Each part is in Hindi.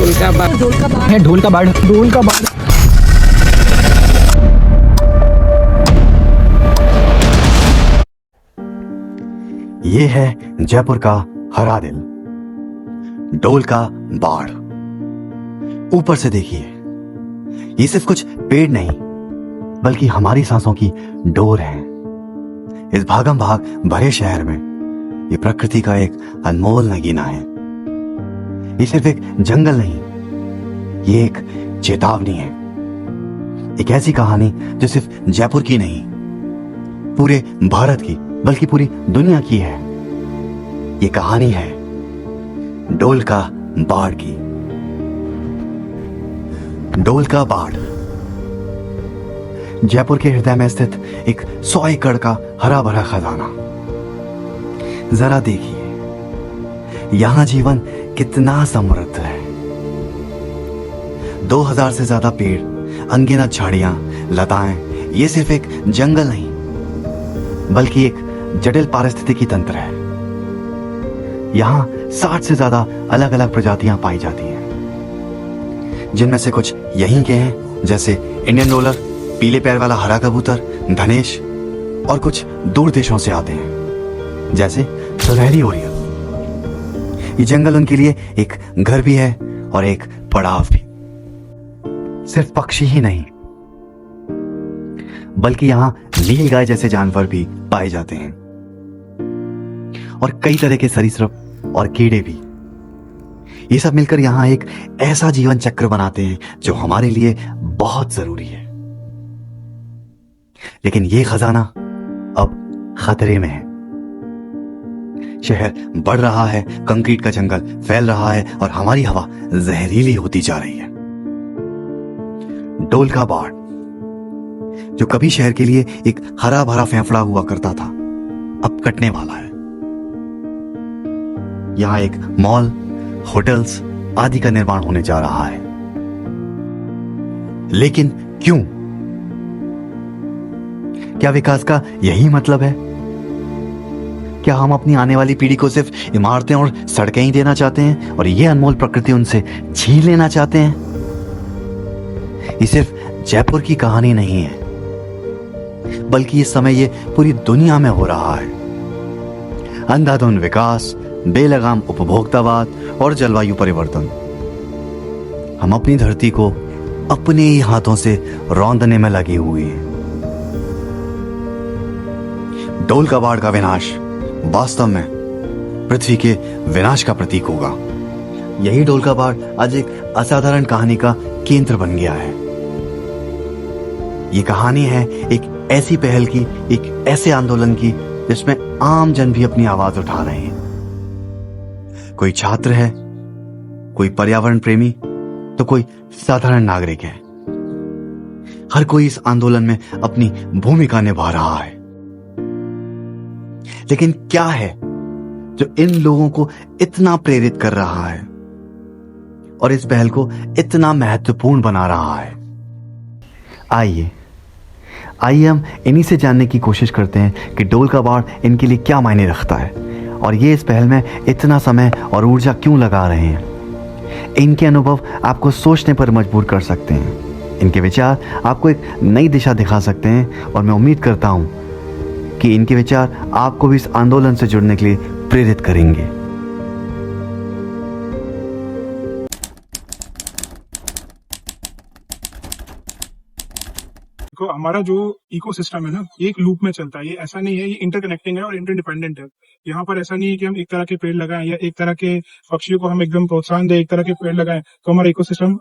ढोल का बाड़ है, ढोल का बाड़, ढोल का बाड़। ये है जयपुर का हरा दिल, ढोल का बाड़। ऊपर से देखिए, ये सिर्फ कुछ पेड़ नहीं बल्कि हमारी सांसों की डोर है। इस भागम भाग भरे शहर में ये प्रकृति का एक अनमोल नगीना है। ये सिर्फ एक जंगल नहीं, ये एक चेतावनी है। एक ऐसी कहानी जो सिर्फ जयपुर की नहीं, पूरे भारत की बल्कि पूरी दुनिया की है। ये कहानी है ढोल का बाड़ की। ढोल का बाड़ जयपुर के हृदय में स्थित एक 100 एकड़ का हरा भरा खजाना। जरा देखिए यहां जीवन कितना समृद्ध है। 2000 से ज्यादा पेड़, अनगिनत झाड़ियां, लताएं, ये सिर्फ एक जंगल नहीं बल्कि एक जटिल पारिस्थितिकी तंत्र है। यहां 60 से ज्यादा अलग अलग प्रजातियां पाई जाती हैं, जिनमें से कुछ यहीं के हैं, जैसे इंडियन रोलर, पीले पैर वाला हरा कबूतर, धनेश, और कुछ दूर देशों से आते हैं, जैसे सुनहरी ओरियन। ये जंगल उनके लिए एक घर भी है और एक पड़ाव भी। सिर्फ पक्षी ही नहीं बल्कि यहां नीलगाय जैसे जानवर भी पाए जाते हैं, और कई तरह के सरीसृप और कीड़े भी। ये सब मिलकर यहां एक ऐसा जीवन चक्र बनाते हैं जो हमारे लिए बहुत जरूरी है। लेकिन ये खजाना अब खतरे में है। शहर बढ़ रहा है, कंक्रीट का जंगल फैल रहा है और हमारी हवा जहरीली होती जा रही है। ढोल का बाड़, जो कभी शहर के लिए एक हरा भरा फेफड़ा हुआ करता था, अब कटने वाला है। यहां एक मॉल, होटल्स आदि का निर्माण होने जा रहा है। लेकिन क्यों? क्या विकास का यही मतलब है? क्या हम अपनी आने वाली पीढ़ी को सिर्फ इमारतें और सड़कें ही देना चाहते हैं और ये अनमोल प्रकृति उनसे छीन लेना चाहते हैं? ये सिर्फ जयपुर की कहानी नहीं है बल्कि इस समय ये पूरी दुनिया में हो रहा है। अंधाधुंध विकास, बेलगाम उपभोक्तावाद और जलवायु परिवर्तन हम अपनी धरती को अपने ही हाथों से रौंदने में लगे हुए हैं। ढोल का बाड़ का विनाश वास्तव में पृथ्वी के विनाश का प्रतीक होगा। यही ढोल का बाड़ आज एक असाधारण कहानी का केंद्र बन गया है। ये कहानी है एक ऐसी पहल की, एक ऐसे आंदोलन की जिसमें आम जन भी अपनी आवाज उठा रहे हैं। कोई छात्र है, कोई पर्यावरण प्रेमी, तो कोई साधारण नागरिक है। हर कोई इस आंदोलन में अपनी भूमिका निभा रहा है। लेकिन क्या है जो इन लोगों को इतना प्रेरित कर रहा है और इस पहल को इतना महत्वपूर्ण बना रहा है? आइए हम इन्हीं से जानने की कोशिश करते हैं कि ढोल का बाड़ इनके लिए क्या मायने रखता है और ये इस पहल में इतना समय और ऊर्जा क्यों लगा रहे हैं। इनके अनुभव आपको सोचने पर मजबूर कर सकते हैं। इनके विचार आपको एक नई दिशा दिखा सकते हैं और मैं उम्मीद करता हूं कि इनके विचार आपको भी इस आंदोलन से जुड़ने के लिए प्रेरित करेंगे। हमारा जो इकोसिस्टम है ना, ये एक लूप में चलता है। ये ऐसा नहीं है, ये इंटरकनेक्टिंग है और इंटरडिपेंडेंट है। यहाँ पर ऐसा नहीं है कि हम एक तरह के पेड़ लगाएं या एक तरह के पक्षियों को हम एकदम प्रोत्साहन दें, एक तरह के पेड़ लगाएं तो हमारा इकोसिस्टम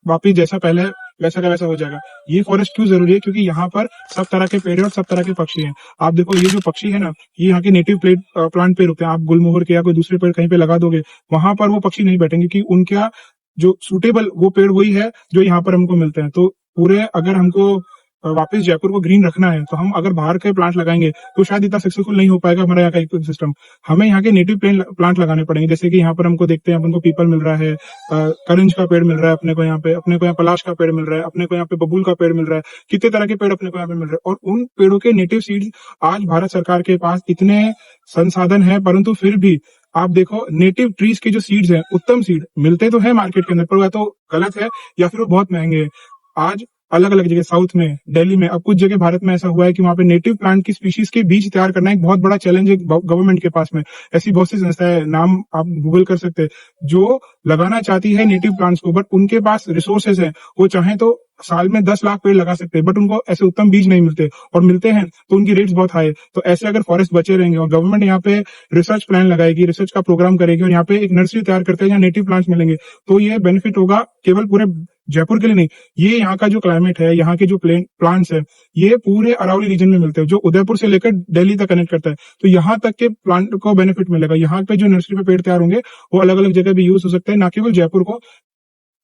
वापिस जैसा पहले है वैसा का वैसा हो जाएगा। ये फॉरेस्ट क्यों जरूरी है? क्योंकि यहाँ पर सब तरह के पेड़ और सब तरह के पक्षी हैं। आप देखो, ये जो पक्षी है ना, ये यहाँ के नेटिव प्लांट पे रुकते हैं। आप गुलमोहर के या कोई दूसरे पेड़ कहीं पे लगा दोगे, वहां पर वो पक्षी नहीं बैठेंगे कि उनका जो सूटेबल वो पेड़ वही है जो यहाँ पर हमको मिलते हैं। तो पूरे अगर हमको वापस जयपुर को ग्रीन रखना है तो हम अगर बाहर के प्लांट लगाएंगे तो शायद इतना सक्सेसफुल नहीं हो पाएगा हमारा यहाँ का इकोसिस्टम। हमें यहाँ के नेटिव प्लांट लगाने पड़ेंगे। जैसे कि यहाँ पर हमको देखते हैं, अपन को पीपल मिल रहा है, करंज का पेड़ मिल रहा है अपने को यहाँ पे, अपने को यहाँ पलाश का पेड़ मिल रहा है, अपने को यहाँ पे बबूल का पेड़ मिल रहा है, कितने तरह के पेड़ अपने को यहाँ पे मिल रहे हैं। और उन पेड़ों के नेटिव सीड्स आज भारत सरकार के पास इतने संसाधन है, परंतु फिर भी आप देखो नेटिव ट्रीज के जो सीड्स हैं, उत्तम सीड मिलते तो है मार्केट के अंदर, पर वह तो गलत है या फिर वो बहुत महंगे हैं। आज अलग अलग जगह, साउथ में, दिल्ली में, अब कुछ जगह भारत में ऐसा हुआ है कि वहां पे नेटिव प्लांट की स्पीशीज के बीज तैयार करना एक बहुत बड़ा चैलेंज है गवर्नमेंट के पास में। ऐसी बहुत सी संस्थाएं, नाम आप गूगल कर सकते हैं, जो लगाना चाहती है नेटिव प्लांट्स को, बट उनके पास रिसोर्सेज है, वो चाहे तो साल में 10 लाख पेड़ लगा सकते हैं, बट उनको ऐसे उत्तम बीज नहीं मिलते, और मिलते हैं तो उनकी रेट्स बहुत हाई है। तो ऐसे अगर फॉरेस्ट बचे रहेंगे और गवर्नमेंट यहाँ पे रिसर्च प्लान लगाएगी, रिसर्च का प्रोग्राम करेगी और यहाँ पे एक नर्सरी तैयार करके जहाँ नेटिव प्लांट्स मिलेंगे, तो ये बेनिफिट होगा केवल पूरे जयपुर के लिए नहीं, ये यहाँ का जो क्लाइमेट है, यहाँ के जो प्लांट्स है, ये पूरे अरावली रीजन में मिलते हैं, जो उदयपुर से लेकर दिल्ली तक कनेक्ट करता है। तो यहाँ तक के प्लांट को बेनिफिट मिलेगा। यहाँ पे जो नर्सरी पे पेड़ तैयार होंगे वो अलग अलग जगह भी यूज हो सकते हैं, ना केवल जयपुर को,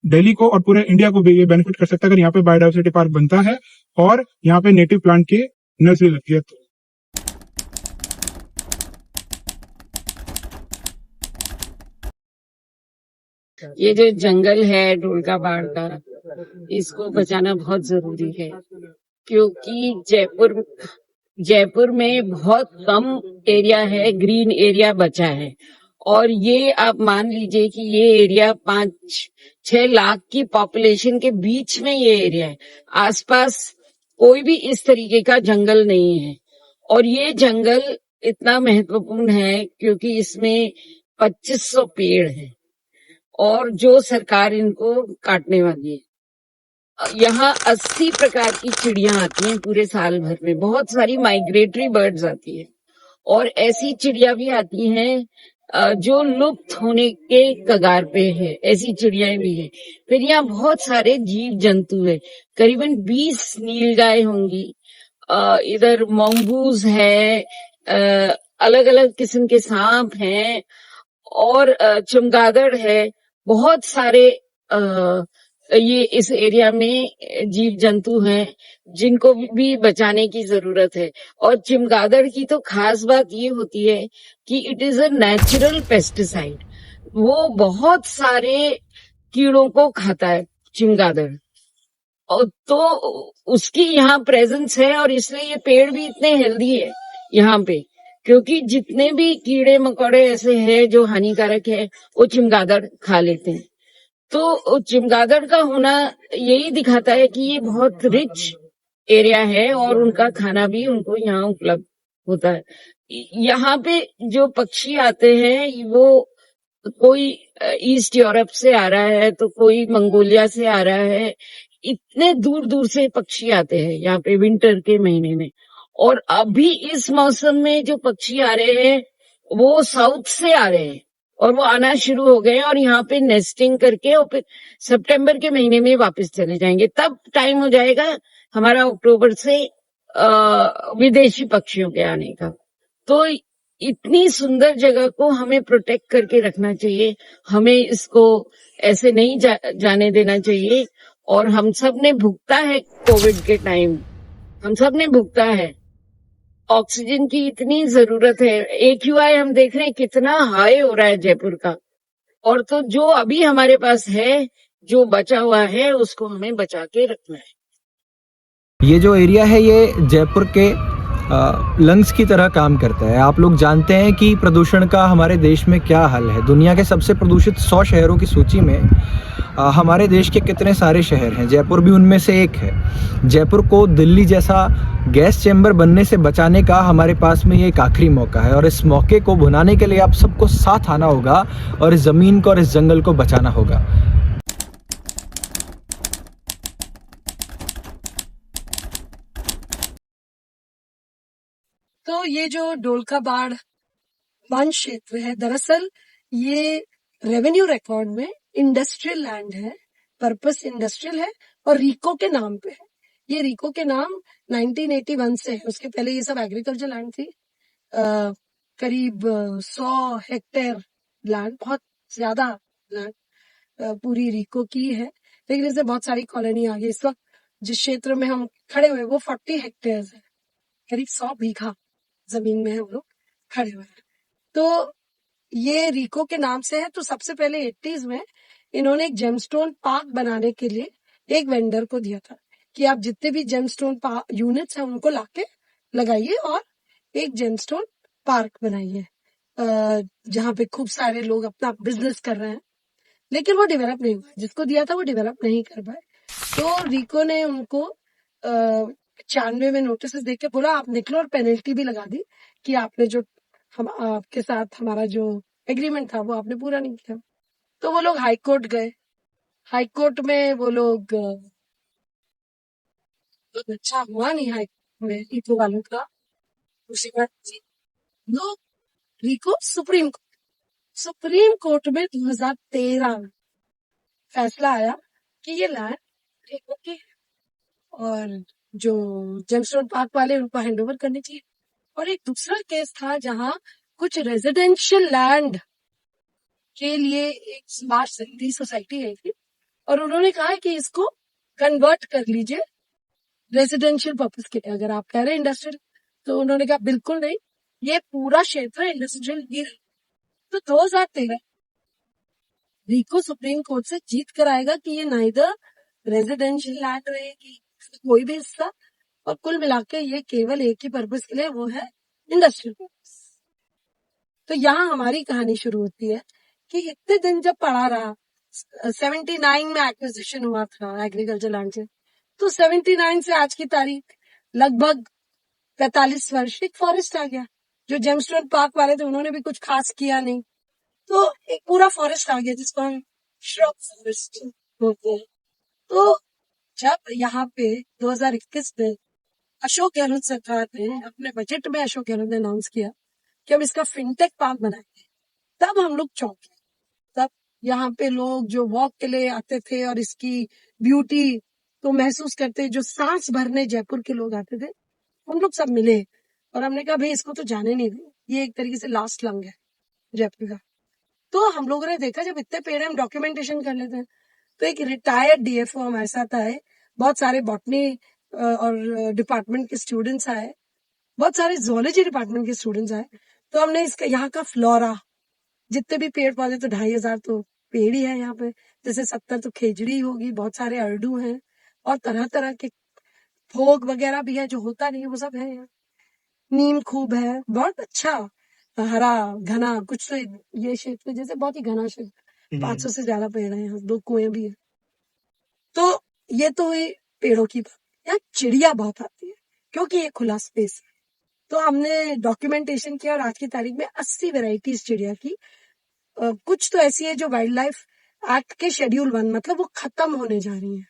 दिल्ली को और पूरे इंडिया को भी ये बेनिफिट कर सकता है अगर यहाँ पे बायोडाइवर्सिटी पार्क बनता है और यहाँ पे नेटिव प्लांट की नर्सरी लगती है तो। ये जो जंगल है ढोलका बाड़ का, इसको बचाना बहुत जरूरी है, क्योंकि जयपुर में बहुत कम एरिया है, ग्रीन एरिया बचा है। और ये आप मान लीजिए कि ये एरिया 5-6 लाख की पॉपुलेशन के बीच में ये एरिया है। आसपास कोई भी इस तरीके का जंगल नहीं है। और ये जंगल इतना महत्वपूर्ण है क्योंकि इसमें 2500 पेड़ हैं और जो सरकार इनको काटने वाली है। यहाँ 80 प्रकार की चिड़ियां आती हैं पूरे साल भर में, बहुत सारी माइग्रेटरी बर्ड्स आती है, और ऐसी चिड़िया भी आती हैं जो लुप्त होने के कगार पे है, ऐसी चिड़ियाएं भी हैं। फिर यहाँ बहुत सारे जीव जंतु है, करीबन 20 नीलगाय होंगी, इधर मंगूज है, अलग अलग किस्म के सांप हैं, और चमगादड़ है। बहुत सारे ये इस एरिया में जीव जंतु हैं जिनको भी बचाने की जरूरत है। और चमगादड़ की तो खास बात ये होती है कि it is a natural pesticide. वो बहुत सारे कीड़ों को खाता है चमगादड़, और तो उसकी यहाँ प्रेजेंस है, और इसलिए ये पेड़ भी इतने हेल्दी है यहाँ पे, क्योंकि जितने भी कीड़े मकोड़े ऐसे हैं जो हानिकारक है वो चमगादड़ खा लेते हैं। तो चमगादड़ का होना यही दिखाता है कि ये बहुत रिच एरिया है और उनका खाना भी उनको यहाँ उपलब्ध होता है। यहाँ पे जो पक्षी आते हैं वो कोई ईस्ट यूरोप से आ रहा है, तो कोई मंगोलिया से आ रहा है। इतने दूर दूर से पक्षी आते हैं यहाँ पे विंटर के महीने में। और अभी इस मौसम में जो पक्षी आ रहे हैं वो साउथ से आ रहे हैं, और वो आना शुरू हो गए और यहाँ पे नेस्टिंग करके और फिर सितंबर के महीने में वापस चले जाएंगे। तब टाइम हो जाएगा हमारा अक्टूबर से विदेशी पक्षियों के आने का। तो इतनी सुंदर जगह को हमें प्रोटेक्ट करके रखना चाहिए, हमें इसको ऐसे नहीं जाने देना चाहिए। और हम सब ने भुगता है कोविड के टाइम, हम सब ने भुगता है। ऑक्सीजन की इतनी जरूरत है, AQI हम देख रहे हैं कितना हाई हो रहा है जयपुर का। और तो जो अभी हमारे पास है, जो बचा हुआ है, उसको हमें बचा के रखना है। ये जो एरिया है ये जयपुर के लंग्स की तरह काम करता है। आप लोग जानते हैं कि प्रदूषण का हमारे देश में क्या हाल है। दुनिया के सबसे प्रदूषित 100 शहरों की सूची में हमारे देश के कितने सारे शहर हैं, जयपुर भी उनमें से एक है। जयपुर को दिल्ली जैसा गैस चैम्बर बनने से बचाने का हमारे पास में ये एक आखिरी मौका है, और इस मौके को भुनाने के लिए आप सबको साथ आना होगा और इस ज़मीन को और इस जंगल को बचाना होगा। तो ये जो ढोलका बाड़ वन क्षेत्र है, दरअसल ये रेवेन्यू रिकॉर्ड में इंडस्ट्रियल लैंड है, पर्पस इंडस्ट्रियल है और रीको के नाम पे है। ये रीको के नाम 1981 से है, उसके पहले ये सब एग्रीकल्चर लैंड थी। करीब 100 हेक्टेयर लैंड, बहुत ज्यादा लैंड पूरी रीको की है, लेकिन इससे बहुत सारी कॉलोनी आ गई। इस वक्त जिस क्षेत्र में हम खड़े हुए वो 40 हेक्टेयर है, करीब 100 बीघा जमीन में हम लोग खड़े हुए हैं। तो ये रीको के नाम से है। तो सबसे पहले 80s में इन्होंने एक जेमस्टोन पार्क बनाने के लिए एक वेंडर को दिया था कि आप जितने भी जेमस्टोन यूनिट्स हैं उनको लाके लगाइए और एक जेमस्टोन पार्क बनाइए। जहाँ पे खूब सारे लोग अपना बिजनेस कर रहे हैं, लेकिन वो डेवलप नहीं हुआ। जिसको दिया था वो डेवलप नहीं कर पाए। तो रिको ने उनको 95 में नोटिस दे के बोला आप निकलो, और पेनल्टी भी लगा दी कि आपने जो हम आपके साथ हमारा जो एग्रीमेंट था वो आपने पूरा नहीं किया। तो वो लोग हाई कोर्ट गए। हाई कोर्ट में वो लोग अच्छा हुआ नहीं हाई कोर्ट में रिको वालों का। उसके बाद लोग रिको सुप्रीम कोर्ट में 2013 में फैसला आया कि ये लैंड रिको की है, और जो जेमस्टोन पार्क वाले उनको हैंड ओवर करनी चाहिए। और एक दूसरा केस था जहां कुछ रेजिडेंशियल लैंड के लिए एक स्मार्ट सिटी सोसाइटी है थी, और उन्होंने कहा कि इसको कन्वर्ट कर लीजिए रेजिडेंशियल पर्पज के लिए। अगर आप कह रहे हैं इंडस्ट्रियल, तो उन्होंने कहा बिल्कुल नहीं, ये पूरा क्षेत्र इंडस्ट्रियल ही है। तो 2013 रिको सुप्रीम कोर्ट से जीत कर आएगा कि ये नाइदर रेजिडेंशियल लैंड रहेगी कोई भी हिस्सा, और कुल मिला के ये केवल एक ही पर्पज के लिए, वो है इंडस्ट्रियल पर्पज। तो यहाँ हमारी कहानी शुरू होती है कि इतने दिन जब पड़ा रहा, 79 में एक्विजिशन हुआ था एग्रीकल्चर लैंड से, तो 79 से आज की तारीख लगभग 45 वर्ष एक फॉरेस्ट आ गया। जो जेमस्टोन पार्क वाले थे उन्होंने भी कुछ खास किया नहीं, तो एक पूरा फॉरेस्ट आ गया जिसको हम श्रब फॉरेस्ट बोलते हैं। तो जब यहाँ पे 2021 में अशोक गहलोत सरकार ने अपने बजट में अशोक गहलोत ने अनाउंस किया कि हम इसका फिनटेक पार्क बनाएंगे, तब हम लोग चौंके। तब यहाँ पे लोग जो वॉक के लिए आते थे और इसकी ब्यूटी को महसूस करते, जो सांस भरने जयपुर के लोग आते थे, हम लोग सब मिले और हमने कहा भाई इसको तो जाने नहीं दे, ये एक तरीके से लास्ट लंग है जयपुर का। तो हम लोगों ने देखा जब इतने पेड़ हम डॉक्यूमेंटेशन कर लेते हैं, तो एक रिटायर्ड डीएफओ हमारे साथ आए, बहुत सारे बॉटनी और डिपार्टमेंट के स्टूडेंट्स आए, बहुत सारे जोलॉजी डिपार्टमेंट के स्टूडेंट्स आए। तो हमने इसका यहाँ का फ्लोरा, जितने भी पेड़ पौधे, तो 2500 तो पेड़ ही है यहाँ पे, जैसे 70 तो खेजड़ी होगी, बहुत सारे अरडू हैं, और तरह तरह के भोग वगैरह भी है, जो होता नहीं है वो सब है यहाँ। नीम खूब है, बहुत अच्छा हरा घना, कुछ तो ये क्षेत्र जैसे बहुत ही घना क्षेत्र, 500 से ज्यादा पेड़ है यहाँ, 2 कुएं भी है। तो ये तो हुई पेड़ों की बात। यहाँ चिड़िया बहुत आती है क्योंकि ये खुला स्पेस है। तो हमने डॉक्यूमेंटेशन किया और आज की तारीख में 80 वेराइटीज चिड़िया की। कुछ तो ऐसी है जो वाइल्ड लाइफ एक्ट के शेड्यूल 1, मतलब वो खत्म होने जा रही है।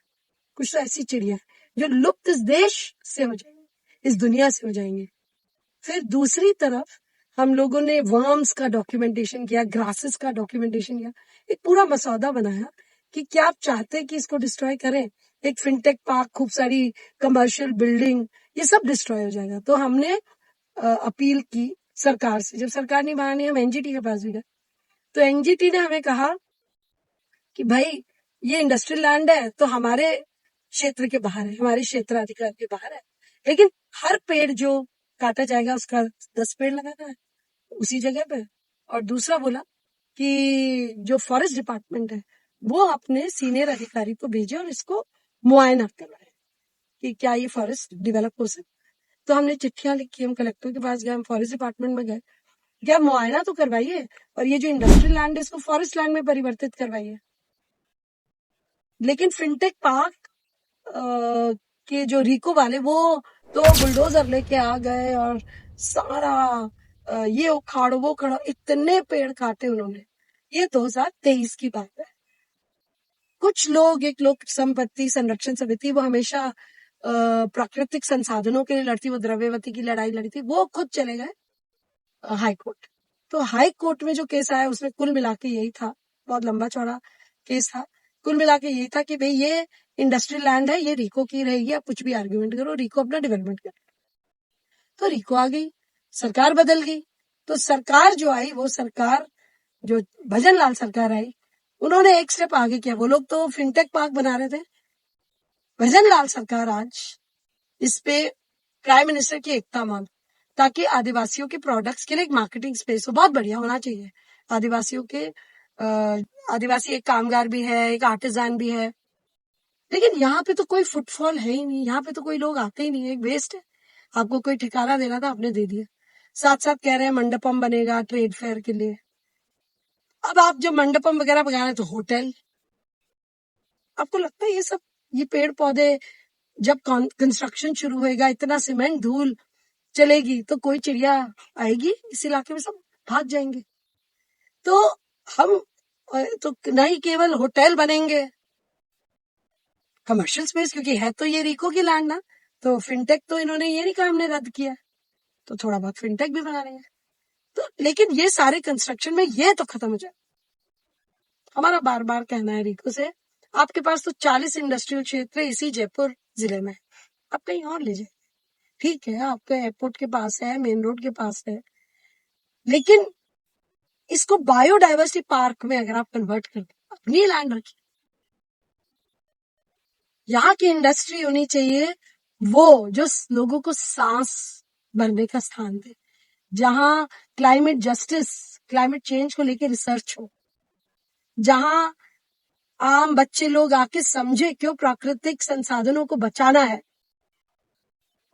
कुछ तो ऐसी चिड़िया जो लुप्त इस देश से हो जाएंगी, इस दुनिया से हो जाएंगे। फिर दूसरी तरफ हम लोगों ने वर्म्स का डॉक्यूमेंटेशन किया, ग्रासेस का डॉक्यूमेंटेशन किया, एक पूरा मसौदा बनाया कि क्या आप चाहते हैं कि इसको डिस्ट्रॉय करें, एक फिनटेक पार्क, खूब सारी कमर्शियल बिल्डिंग, ये सब डिस्ट्रॉय हो जाएगा। तो हमने अपील की सरकार से। जब सरकार नहीं मानी, हम एनजीटी के पास भी गए, तो एनजीटी ने हमें कहा कि भाई ये इंडस्ट्रियल लैंड है तो हमारे क्षेत्र के बाहर है, हमारे क्षेत्राधिकार के बाहर है, लेकिन हर पेड़ जो काटा जाएगा उसका 10 पेड़ लगाना है उसी जगह पे। और दूसरा बोला कि जो फॉरेस्ट डिपार्टमेंट है वो अपने सीनियर अधिकारी को भेजे और इसको मुआयना करवाए कि क्या ये फॉरेस्ट डेवलप हो सकता है। तो हमने चिट्ठियां लिखी, हम कलेक्टर के पास गए, हम फॉरेस्ट डिपार्टमेंट में गए, क्या मुआयना तो करवाइए और ये जो इंडस्ट्रियल लैंड है इसको फॉरेस्ट लैंड में परिवर्तित करवाइए। लेकिन फिनटेक पार्क के जो रिको वाले, वो तो बुलडोजर लेके आ गए और सारा ये उखाड़ो वो उखाड़ो, इतने पेड़ काटे उन्होंने। ये 2023 की बात है। कुछ लोग, एक लोक संपत्ति संरक्षण समिति, वो हमेशा प्राकृतिक संसाधनों के लिए लड़ती, वो द्रव्यवती की लड़ाई लड़ी थी, वो खुद चले गए हाई कोर्ट। तो हाई कोर्ट में जो केस आया उसमें कुल मिला के यही था, बहुत लंबा चौड़ा केस था। कुल मिला के यही था कि भाई ये इंडस्ट्रियल लैंड है, ये रिको की रहेगी, आप कुछ भी आर्ग्यूमेंट करो, रिको अपना डेवलपमेंट करे। तो रिको आ गई, सरकार बदल गई। तो सरकार जो आई, वो सरकार जो भजन लाल सरकार आई, उन्होंने एक स्टेप आगे किया। वो लोग तो फिनटेक पार्क बना रहे थे, भजन लाल सरकार आज इस पे प्राइम मिनिस्टर की एकता मांग, ताकि आदिवासियों के प्रोडक्ट्स के लिए एक मार्केटिंग स्पेस हो। बहुत बढ़िया होना चाहिए। आदिवासियों के आदिवासी एक कामगार भी है, एक आर्टिजान भी है, लेकिन यहाँ पे तो कोई फुटफॉल है ही नहीं, यहाँ पे तो कोई लोग आते ही नहीं है, एक वेस्ट है। आपको कोई ठिकाना देना था, आपने दे दिया। साथ साथ कह रहे हैं मंडपम बनेगा ट्रेड फेयर के लिए। अब आप जो मंडपम वगैरह बना रहे हैं तो होटल, आपको लगता है ये पेड़ पौधे जब कंस्ट्रक्शन शुरू होएगा, इतना सीमेंट धूल चलेगी तो कोई चिड़िया आएगी इस इलाके में? सब भाग जाएंगे। तो हम तो न ही केवल होटल बनेंगे, कमर्शियल स्पेस, क्योंकि है तो ये रीको की लैंड ना, तो फिनटेक तो इन्होंने ये नहीं कहा हमने रद्द किया, तो थोड़ा बहुत फिनटेक भी बना लेंगे। तो लेकिन ये सारे कंस्ट्रक्शन में ये तो खत्म हो जाए। हमारा बार बार कहना है रीको से, आपके पास तो 40 इंडस्ट्रियल क्षेत्र है इसी जयपुर जिले में, आप कहीं और ले जाइए। ठीक है, आपके एयरपोर्ट के पास है, मेन रोड के पास है, लेकिन इसको बायोडाइवर्सिटी पार्क में अगर आप कन्वर्ट कर दें, अपनी लैंड रखिए। यहाँ की इंडस्ट्री होनी चाहिए वो जो लोगों को सांस भरने का स्थान दे, जहां क्लाइमेट जस्टिस, क्लाइमेट चेंज को लेकर रिसर्च हो, जहां आम बच्चे लोग आके समझे क्यों प्राकृतिक संसाधनों को बचाना है,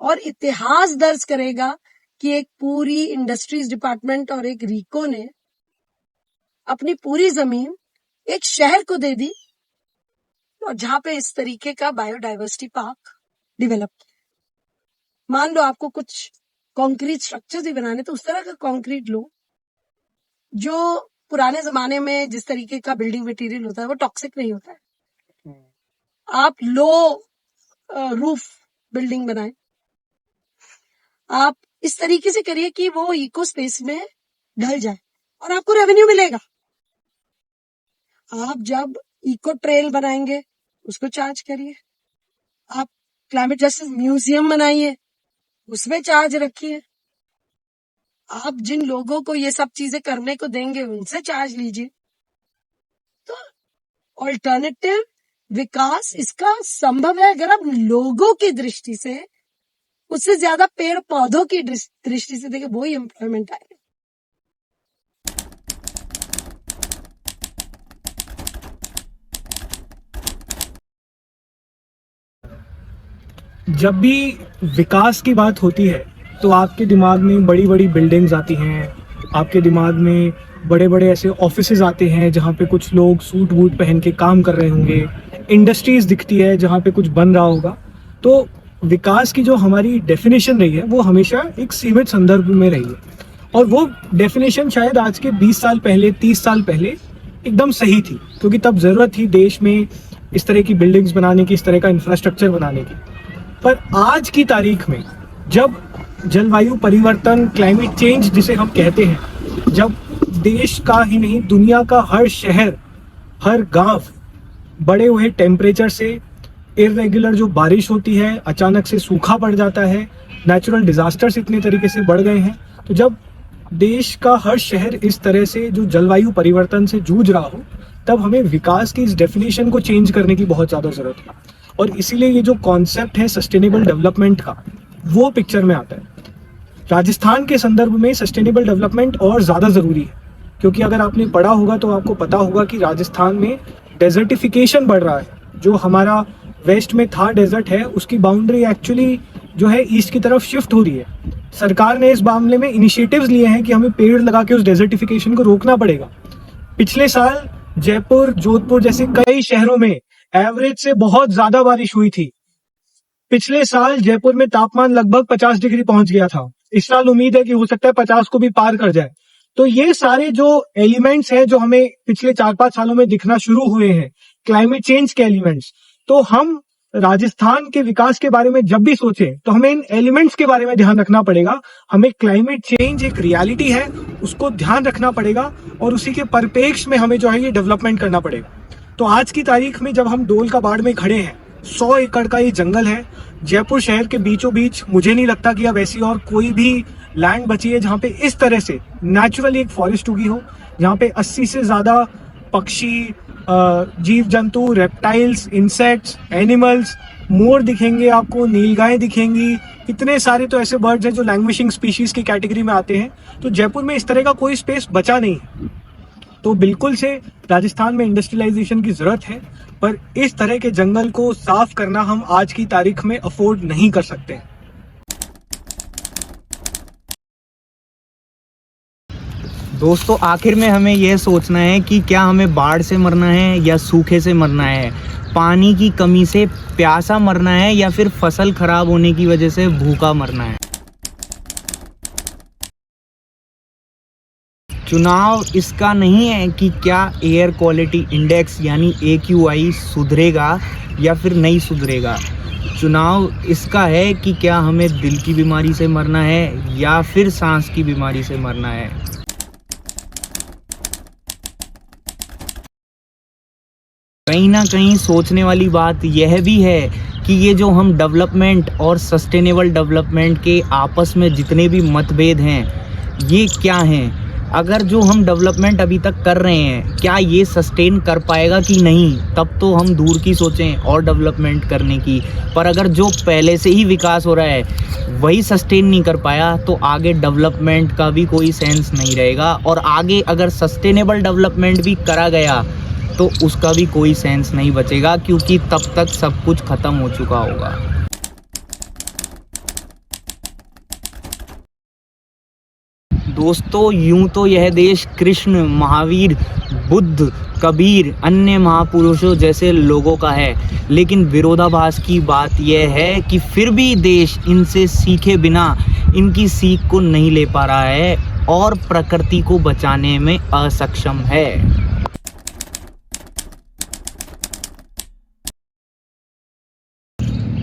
और इतिहास दर्ज करेगा कि एक पूरी इंडस्ट्रीज डिपार्टमेंट और एक रीको ने अपनी पूरी जमीन एक शहर को दे दी, और जहां पे इस तरीके का बायोडाइवर्सिटी पार्क डेवलप किया। मान लो आपको कुछ कंक्रीट स्ट्रक्चर्स ही बनाने, तो उस तरह का कंक्रीट लो जो पुराने जमाने में जिस तरीके का बिल्डिंग मटेरियल होता है वो टॉक्सिक नहीं होता है। आप लो रूफ बिल्डिंग बनाएं, आप इस तरीके से करिए कि वो इको स्पेस में ढल जाए और आपको रेवेन्यू मिलेगा। आप जब इको ट्रेल बनाएंगे उसको चार्ज करिए, आप क्लाइमेट जस्टिस म्यूजियम बनाइए उसमें चार्ज रखिए, आप जिन लोगों को ये सब चीजें करने को देंगे उनसे चार्ज लीजिए। तो ऑल्टरनेटिव विकास इसका संभव है अगर आप लोगों की दृष्टि से, उससे ज्यादा पेड़ पौधों की दृष्टि से देखें, वो ही एम्प्लॉयमेंट आएगा। जब भी विकास की बात होती है तो आपके दिमाग में बड़ी बड़ी बिल्डिंग्स आती हैं, आपके दिमाग में बड़े बड़े ऐसे ऑफिसेज आते हैं जहाँ पे कुछ लोग सूट वूट पहन के काम कर रहे होंगे, इंडस्ट्रीज दिखती है जहाँ पे कुछ बन रहा होगा। तो विकास की जो हमारी डेफिनेशन रही है वो हमेशा एक सीमित संदर्भ में रही है, और वो डेफिनेशन शायद आज के 20 साल पहले, 30 साल पहले एकदम सही थी, क्योंकि तब ज़रूरत थी देश में इस तरह की बिल्डिंग्स बनाने की, इस तरह का इंफ्रास्ट्रक्चर बनाने की। पर आज की तारीख में जब जलवायु परिवर्तन, क्लाइमेट चेंज जिसे हम कहते हैं, जब देश का ही नहीं दुनिया का हर शहर, हर गांव बढ़े हुए टेम्परेचर से, इर्रेगुलर जो बारिश होती है, अचानक से सूखा पड़ जाता है, नेचुरल डिजास्टर्स इतने तरीके से बढ़ गए हैं, तो जब देश का हर शहर इस तरह से जो जलवायु परिवर्तन से जूझ रहा हो, तब हमें विकास की इस डेफिनेशन को चेंज करने की बहुत ज़्यादा ज़रूरत है। और इसीलिए ये जो कॉन्सेप्ट है सस्टेनेबल डेवलपमेंट का, वो पिक्चर में आता है। राजस्थान के संदर्भ में सस्टेनेबल डेवलपमेंट और ज़्यादा ज़रूरी है, क्योंकि अगर आपने पढ़ा होगा तो आपको पता होगा कि राजस्थान में डेजर्टिफिकेशन बढ़ रहा है। जो हमारा वेस्ट में था डेजर्ट है, उसकी बाउंड्री एक्चुअली जो है ईस्ट की तरफ शिफ्ट हो रही है। सरकार ने इस मामले में इनिशिएटिव्स लिए हैं कि हमें पेड़ लगा के उस डेजर्टिफिकेशन को रोकना पड़ेगा। पिछले साल जयपुर, जोधपुर जैसे कई शहरों में एवरेज से बहुत ज्यादा बारिश हुई थी। पिछले साल जयपुर में तापमान लगभग 50 डिग्री पहुंच गया था। इस साल उम्मीद है कि हो सकता है 50 को भी पार कर जाए। तो ये सारे जो एलिमेंट्स हैं जो हमें पिछले 4-5 सालों में दिखना शुरू हुए हैं, क्लाइमेट चेंज के एलिमेंट्स, तो हम राजस्थान के विकास के बारे में जब भी सोचें तो हमें इन एलिमेंट्स के बारे में ध्यान रखना पड़ेगा। हमें क्लाइमेट चेंज एक रियलिटी है, उसको ध्यान रखना पड़ेगा, और उसी के परिप्रेक्ष्य में हमें जो है ये डेवलपमेंट करना पड़ेगा। तो आज की तारीख में जब हम डोल का बाड़ में खड़े हैं, 100 एकड़ का ये जंगल है जयपुर शहर के बीचों बीच। मुझे नहीं लगता कि अब ऐसी और कोई भी लैंड बची है जहाँ पे इस तरह से नेचुरली एक फॉरेस्ट उगी हो, जहाँ पे 80 से ज्यादा पक्षी, जीव जंतु, रेप्टाइल्स, इंसेक्ट्स, एनिमल्स, मोर दिखेंगे आपको, नीलगायें दिखेंगी, इतने सारे तो ऐसे बर्ड्स हैं जो लैंग्विशिंग स्पीशीज की कैटेगरी में आते हैं। तो जयपुर में इस तरह का कोई स्पेस बचा नहीं है। तो बिल्कुल से राजस्थान में इंडस्ट्रियलाइजेशन की जरूरत है, पर इस तरह के जंगल को साफ करना हम आज की तारीख में अफोर्ड नहीं कर सकते। दोस्तों आखिर में हमें यह सोचना है कि क्या हमें बाढ़ से मरना है या सूखे से मरना है, पानी की कमी से प्यासा मरना है या फिर फसल खराब होने की वजह से भूखा मरना है। चुनाव इसका नहीं है कि क्या एयर क्वालिटी इंडेक्स यानी AQI सुधरेगा या फिर नहीं सुधरेगा। चुनाव इसका है कि क्या हमें दिल की बीमारी से मरना है या फिर सांस की बीमारी से मरना है। कहीं ना कहीं सोचने वाली बात यह भी है कि ये जो हम डेवलपमेंट और सस्टेनेबल डेवलपमेंट के आपस में जितने भी मतभेद हैं ये क्या हैं। अगर जो हम डेवलपमेंट अभी तक कर रहे हैं क्या ये सस्टेन कर पाएगा कि नहीं, तब तो हम दूर की सोचें और डेवलपमेंट करने की। पर अगर जो पहले से ही विकास हो रहा है वही सस्टेन नहीं कर पाया तो आगे डेवलपमेंट का भी कोई सेंस नहीं रहेगा। और आगे अगर सस्टेनेबल डेवलपमेंट भी करा गया तो उसका भी कोई सेंस नहीं बचेगा, क्योंकि तब तक सब कुछ खत्म हो चुका होगा। दोस्तों यूं तो यह देश कृष्ण, महावीर, बुद्ध, कबीर, अन्य महापुरुषों जैसे लोगों का है, लेकिन विरोधाभास की बात यह है कि फिर भी देश इनसे सीखे बिना इनकी सीख को नहीं ले पा रहा है और प्रकृति को बचाने में असक्षम है।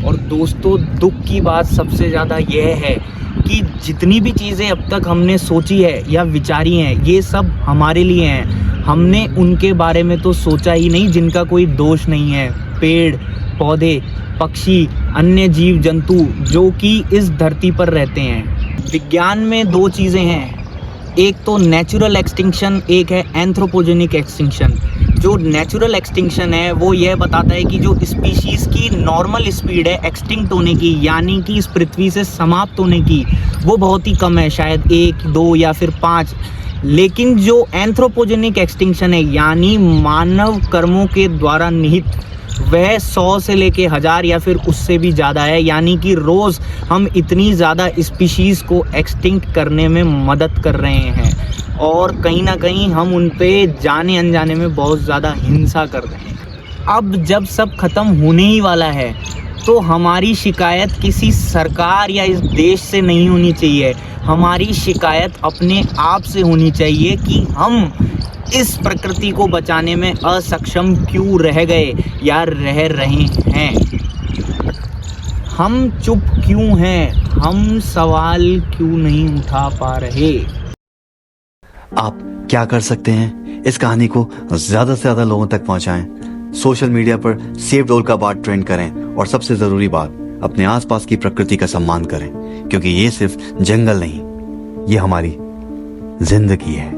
और दोस्तों दुख की बात सबसे ज़्यादा यह है कि जितनी भी चीज़ें अब तक हमने सोची है या विचारी हैं ये सब हमारे लिए हैं। हमने उनके बारे में तो सोचा ही नहीं जिनका कोई दोष नहीं है। पेड़ पौधे, पक्षी, अन्य जीव जंतु जो कि इस धरती पर रहते हैं। विज्ञान में दो चीज़ें हैं, एक तो नेचुरल एक्सटिंक्शन, एक है एंथ्रोपोजेनिक एक्सटिंक्शन। जो नेचुरल एक्सटिंक्शन है वो यह बताता है कि जो स्पीशीज़ की नॉर्मल स्पीड है एक्सटिंक्ट होने की, यानी कि इस पृथ्वी से समाप्त होने की, वो बहुत ही कम है, शायद 1, 2 या फिर 5। लेकिन जो एंथ्रोपोजेनिक एक्सटिंक्शन है यानी मानव कर्मों के द्वारा निहित, वह 100 से लेके 1000 या फिर उससे भी ज़्यादा है। यानी कि रोज़ हम इतनी ज़्यादा स्पीशीज़ को एक्सटिंक्ट करने में मदद कर रहे हैं और कहीं ना कहीं हम उन पे जाने अनजाने में बहुत ज़्यादा हिंसा कर रहे हैं। अब जब सब ख़त्म होने ही वाला है तो हमारी शिकायत किसी सरकार या इस देश से नहीं होनी चाहिए, हमारी शिकायत अपने आप से होनी चाहिए कि हम इस प्रकृति को बचाने में असक्षम क्यों रह गए या रह रहे हैं। हम चुप क्यों हैं, हम सवाल क्यों नहीं उठा पा रहे। आप क्या कर सकते हैं, इस कहानी को ज्यादा से ज्यादा लोगों तक पहुंचाएं, सोशल मीडिया पर सेव डोल का बात ट्रेंड करें और सबसे जरूरी बात, अपने आसपास की प्रकृति का सम्मान करें, क्योंकि ये सिर्फ जंगल नहीं, ये हमारी जिंदगी है।